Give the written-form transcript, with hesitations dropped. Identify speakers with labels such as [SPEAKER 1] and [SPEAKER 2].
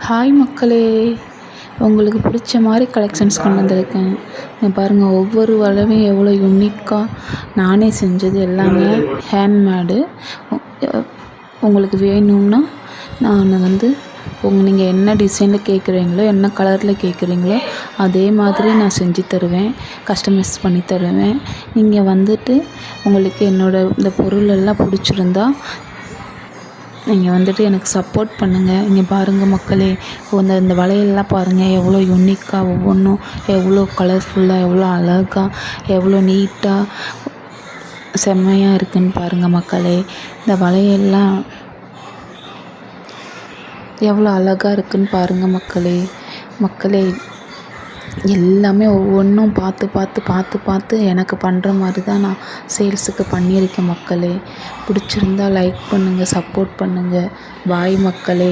[SPEAKER 1] Hi மக்களே, உங்களுக்கு பிடிச்ச மாதிரி கலெக்ஷன்ஸ் கொண்டு வந்திருக்கேன். இங்கே பாருங்கள், ஒவ்வொரு வளைவையும் எவ்வளோ யூனிக்காக நானே செஞ்சது, எல்லாமே ஹேண்ட்மேடு. உங்களுக்கு வேணும்னா நான் நீங்கள் என்ன டிசைனில் கேட்குறீங்களோ, என்ன கலரில் கேட்குறீங்களோ அதே மாதிரி நான் செஞ்சு தருவேன், கஸ்டமைஸ் பண்ணி தருவேன். நீங்கள் உங்களுக்கு இந்த பொருள் எல்லாம் பிடிச்சிருந்தா நீங்கள் எனக்கு சப்போர்ட் பண்ணுங்கள். இங்கே பாருங்கள் மக்களே, இந்த வளையல்லாம் பாருங்கள், எவ்வளோ யூனிக்காக ஒவ்வொன்றும் எவ்வளோ கலர்ஃபுல்லாக, எவ்வளோ அழகாக, எவ்வளோ நீட்டாக செம்மையாக இருக்குதுன்னு பாருங்கள் மக்களே. இந்த வளையல்லாம் எவ்வளோ அழகாக இருக்குதுன்னு பாருங்கள் மக்களே. எல்லாமே ஒவ்வொன்றும் பார்த்து எனக்கு பண்ணுற மாதிரி தான் நான் சேல்ஸுக்கு பண்ணியிருக்கேன் மக்களே. பிடிச்சிருந்தா லைக் பண்ணுங்கள், சப்போர்ட் பண்ணுங்கள். பாய் மக்களே.